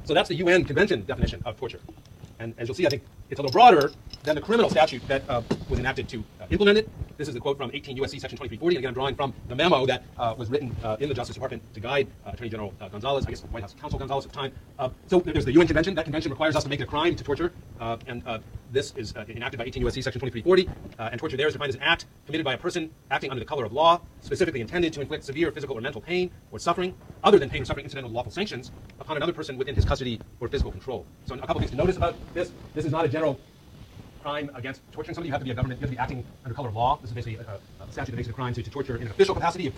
So that's the UN Convention definition of torture. And as you'll see, I think it's a little broader than the criminal statute that was enacted to implement it. This is a quote from 18 U.S.C. Section 2340. Again, I'm drawing from the memo that was written in the Justice Department to guide Attorney General Gonzalez, I guess White House Counsel Gonzalez at the time. So there's the UN Convention. That convention requires us to make it a crime to torture. This is enacted by 18 U.S.C. Section 2340. And torture there is defined as an act committed by a person acting under the color of law, specifically intended to inflict severe physical or mental pain or suffering, other than pain or suffering incidental to lawful sanctions, upon another person within his custody or physical control. So a couple things to notice about this. This is not a general crime against torturing somebody. You have to be a government, you have to be acting under color of law. This is basically a statute that makes it a crime to torture in an official capacity. You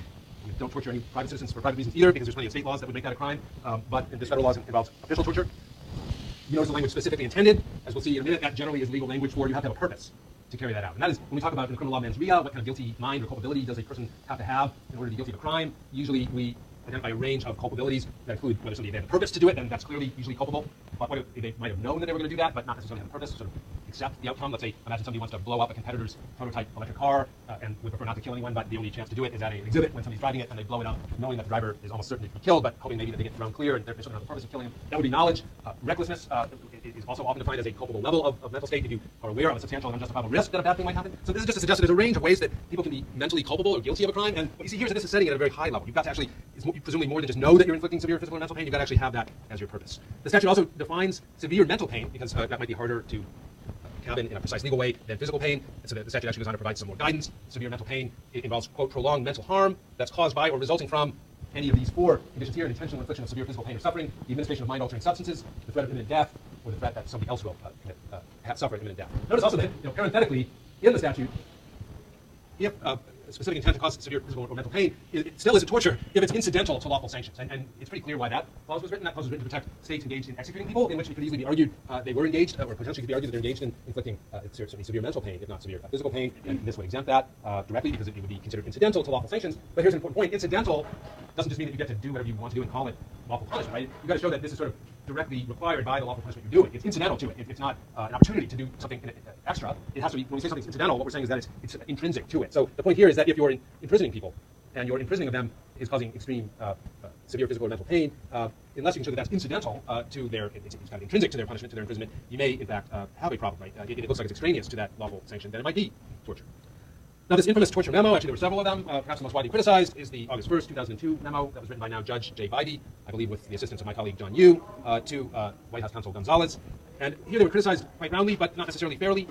don't torture any private citizens for private reasons either, because there's plenty of state laws that would make that a crime. But this federal law involves official torture. You notice the language specifically intended. As we'll see in a minute, that generally is legal language for you have to have a purpose to carry that out. And that is, when we talk about in criminal law mens rea, what kind of guilty mind or culpability does a person have to have in order to be guilty of a crime? Usually we identify a range of culpabilities that include whether somebody had a purpose to do it, and that's clearly usually culpable. But what if they might have known that they were going to do that, but not necessarily have a purpose, sort of accept the outcome. Let's say, imagine somebody wants to blow up a competitor's prototype electric car and would prefer not to kill anyone, but the only chance to do it is at an exhibit when somebody's driving it and they blow it up, knowing that the driver is almost certain to be killed, but hoping maybe that they get thrown clear and they certainly have the purpose of killing him. That would be knowledge. Recklessness is also often defined as a culpable level of mental state if you are aware of a substantial and unjustifiable risk that a bad thing might happen. So this is just to suggest that there's a range of ways that people can be mentally culpable or guilty of a crime. And what you see here is that this is setting at a very high level. You've got to actually, it's presumably more than just know that you're inflicting severe physical or mental pain. You've got to actually have that as your purpose. The statute also defines severe mental pain because that might be harder to cabin in a precise legal way than physical pain. And so the statute actually goes on to provide some more guidance. Severe mental pain involves, quote, prolonged mental harm that's caused by or resulting from any of these four conditions here: an intentional infliction of severe physical pain or suffering, the administration of mind-altering substances, the threat of imminent death, or the threat that somebody else will suffer imminent death. Notice also that, parenthetically, in the statute, if specific intent to cause severe physical or mental pain, it still is a torture if it's incidental to lawful sanctions. And it's pretty clear why that clause was written. That clause was written to protect states engaged in executing people, in which it could easily be argued they were engaged, or potentially could be argued that they're engaged in inflicting certainly severe mental pain, if not severe physical pain. And this would exempt that directly because it would be considered incidental to lawful sanctions. But here's an important point. Incidental doesn't just mean that you get to do whatever you want to do and call it lawful punishment, right? You've got to show that this is sort of directly required by the lawful punishment you're doing. It's incidental to it. It's not an opportunity to do something extra. It has to be, when we say something's incidental, what we're saying is that it's intrinsic to it. So the point here is that if you're imprisoning people, and your imprisoning of them is causing extreme severe physical or mental pain, unless you can show that that's incidental to their, it's kind of intrinsic to their punishment, to their imprisonment, you may, in fact, have a problem, right? It looks like it's extraneous to that lawful sanction, then it might be torture. Now, this infamous torture memo, actually there were several of them, perhaps the most widely criticized is the August 1st, 2002 memo that was written by now Judge Jay Bybee, I believe with the assistance of my colleague John Yoo, to White House Counsel Gonzalez. And here they were criticized quite roundly, but not necessarily fairly,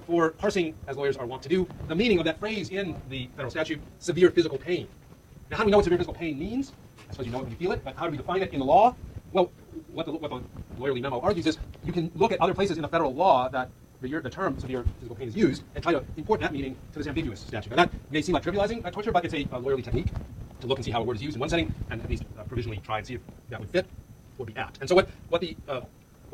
for parsing, as lawyers are wont to do, the meaning of that phrase in the federal statute, severe physical pain. Now, how do we know what severe physical pain means? I suppose you know it when you feel it, but how do we define it in the law? Well, what the lawyerly memo argues is you can look at other places in the federal law that the term severe physical pain is used and try to import that meaning to this ambiguous statute. Now, that may seem like trivializing torture, but it's a lawyerly technique to look and see how a word is used in one setting and at least provisionally try and see if that would fit or be apt. And so what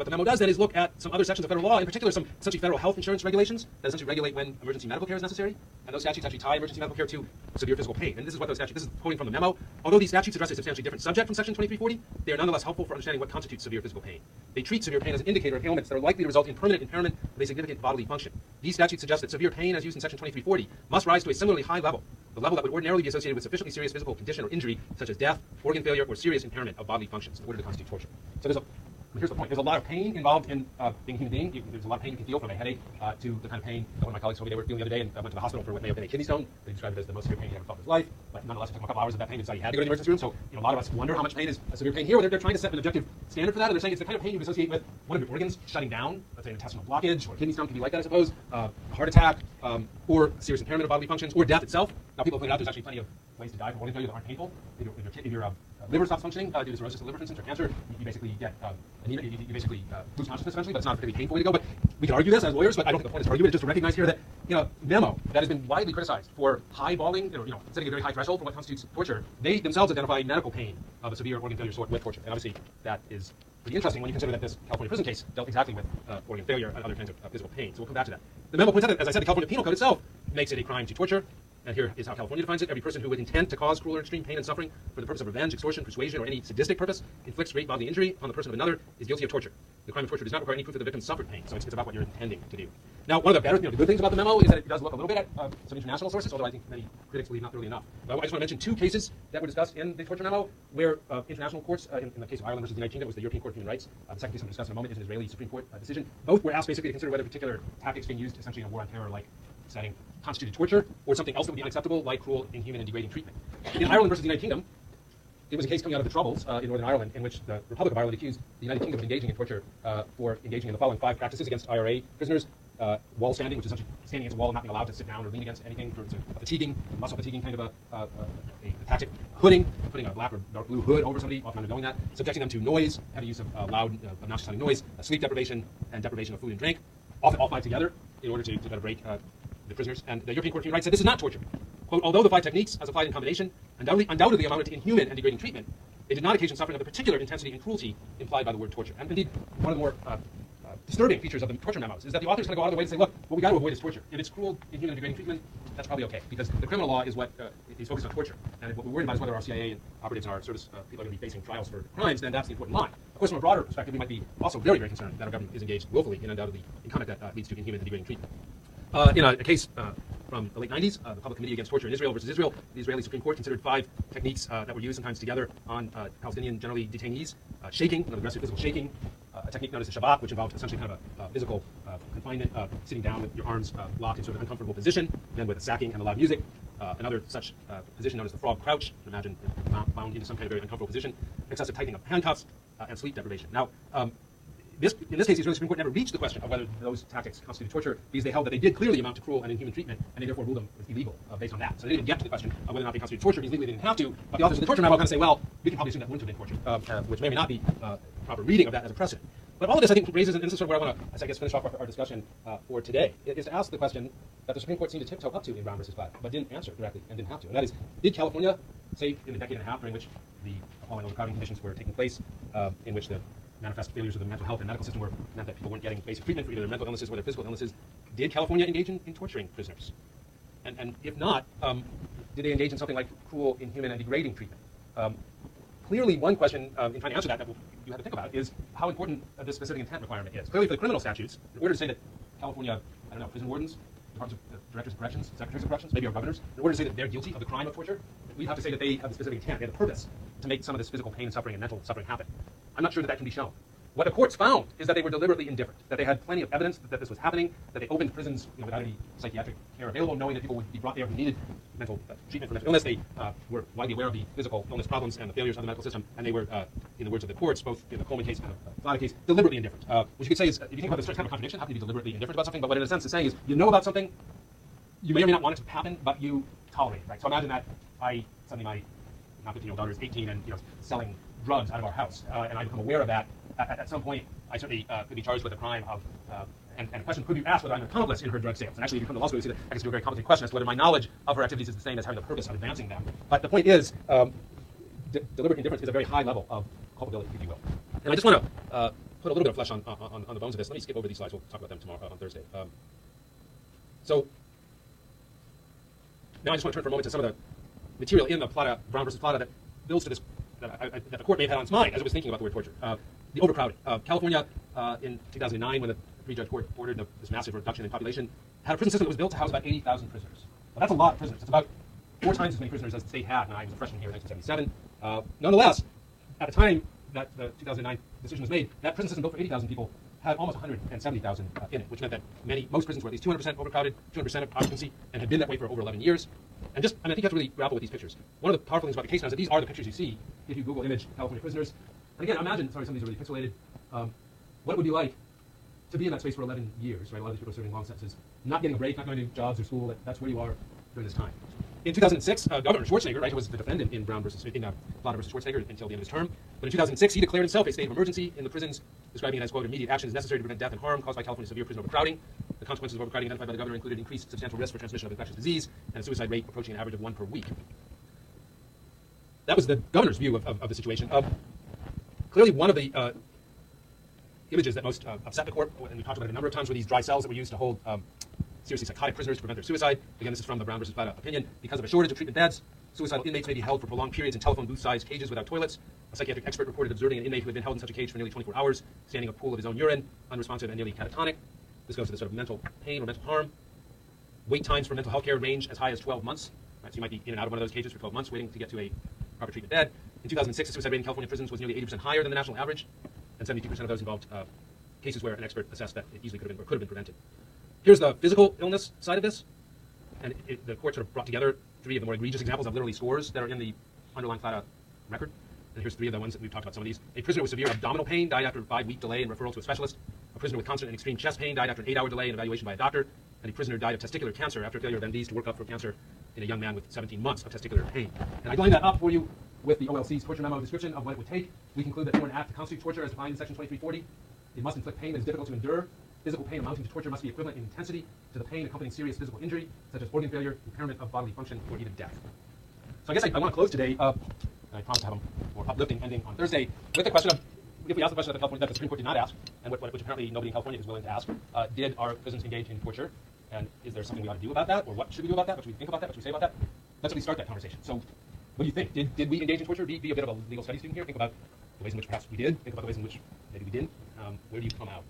the memo does then is look at some other sections of federal law, in particular some essentially federal health insurance regulations that essentially regulate when emergency medical care is necessary. And those statutes actually tie emergency medical care to severe physical pain. And this is what those statutes, this is quoting from the memo. Although these statutes address a substantially different subject from Section 2340, they are nonetheless helpful for understanding what constitutes severe physical pain. They treat severe pain as an indicator of ailments that are likely to result in permanent impairment of a significant bodily function. These statutes suggest that severe pain, as used in Section 2340, must rise to a similarly high level, the level that would ordinarily be associated with sufficiently serious physical condition or injury, such as death, organ failure, or serious impairment of bodily functions, in order to constitute torture. So here's the point. There's a lot of pain involved in being a human being. There's a lot of pain you can feel, from a headache to the kind of pain that one of my colleagues told me they were feeling the other day and went to the hospital for what may have been a kidney stone. They described it as the most severe pain he ever felt in his life. But nonetheless, it took him a couple hours of that pain to decide he had to go to the emergency room. So a lot of us wonder how much pain is a severe pain here. They're trying to set an objective standard for that. And they're saying it's the kind of pain you associate with one of your organs shutting down. Let's say an intestinal blockage or a kidney stone can be like that, I suppose. A heart attack or serious impairment of bodily functions or death itself. Now, people have pointed out there's actually plenty of ways to die from organ failure that aren't painful. If your liver stops functioning due to cirrhosis of the liver, for instance, or cancer, you basically get anemia. You basically lose consciousness eventually, but it's not a particularly painful way to go. But we can argue this as lawyers, but I don't think the point is to argue it. It's just to recognize here that memo that has been widely criticized for highballing, setting a very high threshold for what constitutes torture. They themselves identify medical pain of a severe organ failure sort with torture, and obviously that is pretty interesting when you consider that this California prison case dealt exactly with organ failure and other kinds of physical pain. So we'll come back to that. The memo points out that, as I said, the California Penal Code itself makes it a crime to torture. and here is how California defines it: every person who would intend to cause cruel or extreme pain and suffering for the purpose of revenge, extortion, persuasion, or any sadistic purpose inflicts great bodily injury upon the person of another is guilty of torture. The crime of torture does not require any proof that the victim suffered pain, so it's about what you're intending to do. Now, one of the better, the good things about the memo is that it does look a little bit at some international sources, although I think many critics believe not thoroughly enough. But I just want to mention two cases that were discussed in the torture memo where international courts, in the case of Ireland versus the United Kingdom, was the European Court of Human Rights. The second case I'm going to discuss in a moment is an Israeli Supreme Court decision. Both were asked basically to consider whether particular tactics being used essentially in a war on terror-like setting constituted torture or something else that would be unacceptable, like cruel, inhuman, and degrading treatment. In Ireland versus the United Kingdom, it was a case coming out of the Troubles in Northern Ireland in which the Republic of Ireland accused the United Kingdom of engaging in torture for engaging in the following 5 practices against IRA prisoners. Wall standing, which is essentially standing against a wall and not being allowed to sit down or lean against anything. It's a fatiguing, muscle fatiguing kind of a tactic. Hooding, putting a black or dark blue hood over somebody, often undergoing that. Subjecting them to noise, heavy use of loud, obnoxious sounding noise, sleep deprivation, and deprivation of food and drink. Often all 5 together in order to try to break the prisoners. And the European Court of Human Rights said this is not torture. Quote, although the 5 techniques, as applied in combination, undoubtedly amounted to inhuman and degrading treatment, they did not occasion suffering of the particular intensity and cruelty implied by the word torture. And indeed, one of the more disturbing features of the torture memos is that the authors kind of go out of the way to say, look, what we got to avoid is torture. If it's cruel, inhuman, and degrading treatment, that's probably okay, because the criminal law is what is focused on torture. And what we're worried about is whether our CIA and operatives and our service people are going to be facing trials for crimes, then that's the important line. Of course, from a broader perspective, we might be also very, very concerned that our government is engaged willfully in undoubtedly in conduct that leads to inhuman and degrading treatment. In a case from the late 90s, the Public Committee Against Torture in Israel versus Israel, the Israeli Supreme Court considered 5 techniques that were used sometimes together on Palestinian, generally detainees. Shaking, aggressive physical shaking, a technique known as the Shabbat, which involved essentially kind of a physical confinement, sitting down with your arms locked in sort of an uncomfortable position, then with sacking and the loud music. Another such position known as the frog crouch, imagine bound into some kind of very uncomfortable position, excessive tightening of handcuffs, and sleep deprivation. Now, in this case, the Israeli Supreme Court never reached the question of whether those tactics constituted torture, because they held that they did clearly amount to cruel and inhuman treatment, and they therefore ruled them illegal based on that. So they didn't get to the question of whether or not they constituted torture, because legally they didn't have to. But the authors of the torture memo kind of say, well, we can probably assume that wouldn't have been torture, which may or may not be proper reading of that as a precedent. But all of this, I think, raises, and this is sort of where I want to, finish off our discussion for today, is to ask the question that the Supreme Court seemed to tiptoe up to in Brown versus Platt, but didn't answer directly and didn't have to. And that is, did California, say in the decade and a half during which the appalling overcrowding conditions were taking place, in which the manifest failures of the mental health and medical system meant that people weren't getting basic treatment for either their mental illnesses or their physical illnesses, did California engage in torturing prisoners? And if not, did they engage in something like cruel, inhuman, and degrading treatment? Clearly, one question in trying to answer that you have to think about is how important this specific intent requirement is. Clearly, for the criminal statutes, in order to say that California, prison wardens, departments of directors of corrections, secretaries of corrections, maybe our governors, in order to say that they're guilty of the crime of torture, we'd have to say that they have the specific intent, they have the purpose to make some of this physical pain and suffering and mental suffering happen. I'm not sure that can be shown. What the courts found is that they were deliberately indifferent, that they had plenty of evidence that this was happening, that they opened prisons without any psychiatric care available, knowing that people would be brought there who needed mental treatment for mental illness. They were widely aware of the physical illness problems and the failures of the medical system, and they were, in the words of the courts, both in the Coleman case and the Flata case, deliberately indifferent. Which you could say is, if you think about this kind of a contradiction, how can you be deliberately indifferent about something? But what in a sense is saying is, you know about something, you may or may not want it to happen, but you tolerate it, right? So imagine that suddenly my now 15-year-old daughter is 18 and selling drugs out of our house, and I become aware of that. At some point, I certainly could be charged with a crime of, and the question could be asked whether I'm an accomplice in her drug sales. And actually, if you come to law school, you see that that gets to a very complicated question as to whether my knowledge of her activities is the same as having the purpose of advancing them. But the point is, deliberate indifference is a very high level of culpability, if you will. And I just want to put a little bit of flesh on the bones of this. Let me skip over these slides. We'll talk about them tomorrow on Thursday. So now I just want to turn for a moment to some of the material in the Brown versus Plata that builds to this, that the court may have had on its mind as it was thinking about the word torture. The overcrowding. California, in 2009, when the three-judge court ordered this massive reduction in population, had a prison system that was built to house about 80,000 prisoners. Well, that's a lot of prisoners. It's about 4 times as many prisoners as the state had when I was a freshman here in 1977. Nonetheless, at the time that the 2009 decision was made, that prison system built for 80,000 people had almost 170,000 in it, which meant that most prisons were at least 200% overcrowded, 200% of occupancy, and had been that way for over 11 years. And I think you have to really grapple with these pictures. One of the powerful things about the case now is that these are the pictures you see if you Google image California prisoners. And again, imagine, some of these are really pixelated, what it would be like to be in that space for 11 years, right? A lot of these people are serving long sentences, not getting a break, not going to jobs or school. That's where you are during this time. In 2006, Governor Schwarzenegger, right, who was the defendant in Plata versus Schwarzenegger until the end of his term, but in 2006 he declared himself a state of emergency in the prisons, describing it as, quote, immediate action is necessary to prevent death and harm caused by California's severe prison overcrowding. The consequences of overcrowding identified by the governor included increased substantial risk for transmission of infectious disease and a suicide rate approaching an average of 1 per week. That was the governor's view of the situation. Clearly, one of the images that most upset the court, and we talked about it a number of times, were these dry cells that were used to hold seriously psychotic prisoners to prevent their suicide. Again, this is from the Brown versus Plata opinion. Because of a shortage of treatment beds, suicidal inmates may be held for prolonged periods in telephone booth-sized cages without toilets. A psychiatric expert reported observing an inmate who had been held in such a cage for nearly 24 hours, standing a pool of his own urine, unresponsive and nearly catatonic. This goes to the sort of mental pain or mental harm. Wait times for mental health care range as high as 12 months. Right, so you might be in and out of one of those cages for 12 months waiting to get to a proper treatment bed. In 2006, the suicide rate in California prisons was nearly 80% higher than the national average, and 72% of those involved cases where an expert assessed that it easily could have been prevented. Here's the physical illness side of this, and the court sort of brought together three of the more egregious examples of literally scores that are in the underlying Plata record. And here's three of the ones that we've talked about some of these. A prisoner with severe abdominal pain died after a 5-week delay and referral to a specialist. A prisoner with constant and extreme chest pain died after an 8-hour delay and evaluation by a doctor. And a prisoner died of testicular cancer after failure of MDs to work up for cancer in a young man with 17 months of testicular pain. And I lined that up for you with the OLC's torture memo description of what it would take. We conclude that for an act to constitute torture as defined in section 2340, it must inflict pain that is difficult to endure. Physical pain amounting to torture must be equivalent in intensity to the pain accompanying serious physical injury, such as organ failure, impairment of bodily function, or even death. So I guess I want to close today, and I promise to have a more uplifting ending on Thursday, with the question of, if we ask the question that the Supreme Court did not ask, and which apparently nobody in California is willing to ask, did our prisons engage in torture? And is there something we ought to do about that? Or what should we do about that? What should we think about that? What should we say about that? Let's at least start that conversation. So what do you think? Did we engage in torture? Be a bit of a legal study student here. Think about the ways in which perhaps we did. Think about the ways in which maybe we didn't. Where do you come out?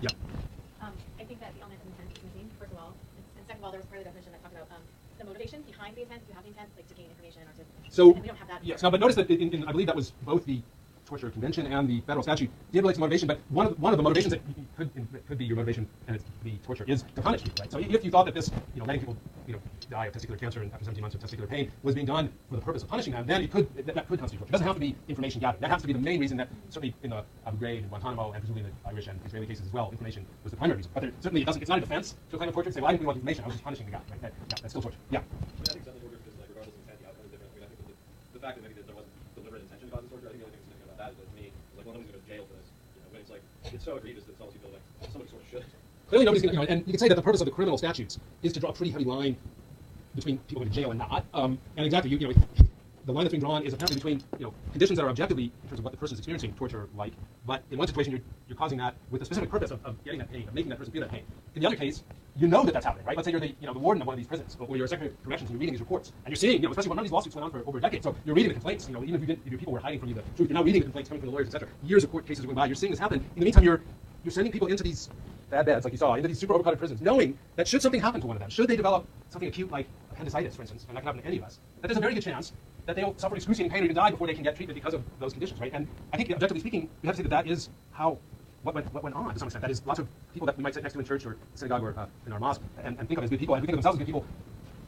Yeah. I think that the element of intent is missing, first of all. And second of all, there was part of the definition that talked about the motivation behind the intent, if you have the intent, like to gain information or to... So, and we don't have that. Yes, no, but notice that I believe that was both the torture convention and the federal statute did relate to motivation, but one of the motivations that could be your motivation and it's the torture is to punish people, right? So if you thought that this, letting people, die of testicular cancer and after 17 months of testicular pain was being done for the purpose of punishing them, then that could constitute torture. It doesn't have to be information gathering. That has to be the main reason that certainly in the Abu Ghraib and Guantanamo and presumably in the Irish and Israeli cases as well, information was the primary reason. But certainly it's not a defense to a claim of torture to say, well, I didn't really want information, I was just punishing the guy, right? That's still torture. Yeah. I think something torture because regardless of intent, the outcome is different. I think the fact that maybe there wasn't deliberate intention to cause this torture, I think the only thing significant about that is that to me, well, somebody's going to go to jail for this. When it's it's so egregious that it's almost you feel like somebody sort of should. Clearly nobody's going to, and you can say that the purpose of the criminal statutes is to draw a pretty heavy line between people going to jail and not. And exactly, the line that's being drawn is apparently between, conditions that are objectively, in terms of what the person is experiencing, torture like, but in one situation you're causing that with the specific purpose of getting that pain, of making that person feel that pain. In the other case, you know that that's happening, right? Let's say you're the warden of one of these prisons, or you're a secretary of corrections, and you're reading these reports, and you're seeing, especially when none of these lawsuits went on for over a decade, so you're reading the complaints, even if your people were hiding from you the truth, you're now reading the complaints coming from the lawyers, etc. Years of court cases are going by, you're seeing this happen. In the meantime, you're sending people into these bad beds, like you saw, into these super overcrowded prisons, knowing that should something happen to one of them, should they develop something acute like appendicitis, for instance, and that can happen to any of us, that there's a very good chance that they'll suffer excruciating pain or even die before they can get treatment because of those conditions, right? And I think, objectively speaking, we have to say that is what went on to some extent. That is, lots of people that we might sit next to in church or synagogue or in our mosque and think of as good people, and we think of themselves as good people,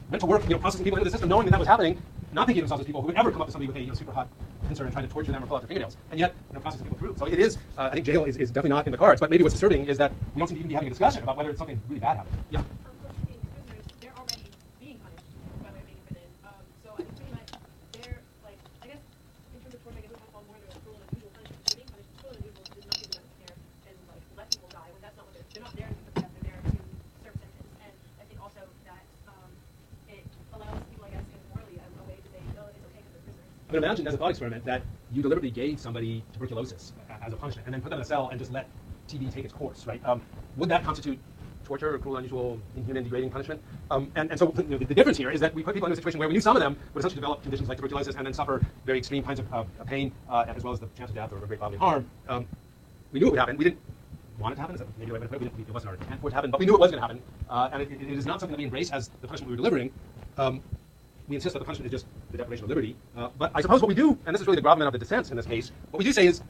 went to work, processing people into the system, knowing that was happening, not thinking of themselves as people who would ever come up to somebody with a super hot pincer and try to torture them or pull out their fingernails, and yet processing people through. So it is, I think jail is definitely not in the cards, but maybe what's disturbing is that we don't seem to even be having a discussion about whether it's something really bad happened. Yeah. They're already being punished by way of being in prison. So I think pretty much they're I guess in terms of torture, I guess we talk about more the cruel and unusual punishment. They're being punished cruel and unusual to not give them care and let people die when that's not what they're not there to protect, they're there to serve sentence. And I think also that it allows people, I guess, morally a way to say, no, it's okay because they're prisoners. I mean, imagine as a thought experiment that you deliberately gave somebody tuberculosis as a punishment and then put them in a cell and just let TB take its course, right? Would that constitute torture or cruel, unusual, inhuman, degrading punishment? And so the difference here is that we put people in a situation where we knew some of them would essentially develop conditions like tuberculosis and then suffer very extreme kinds of pain as well as the chance of death or great bodily harm. We knew it would happen. We didn't want it to happen. Is that maybe the way to put it? It wasn't our intent for it to happen, but we knew it was going to happen. And it is not something that we embrace as the punishment we were delivering. We insist that the punishment is just the deprivation of liberty. But I suppose what we do, and this is really the gravamen of the dissent in this case, what we do say is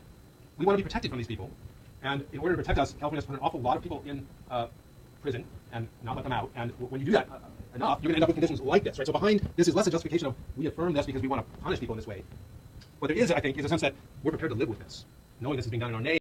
we want to be protected from these people. And in order to protect us, California has put an awful lot of people in prison and not let them out. And when you do that enough, you're going to end up with conditions like this, right? So behind this is less a justification of we affirm this because we want to punish people in this way. What there is, I think, is a sense that we're prepared to live with this, knowing this is being done in our name.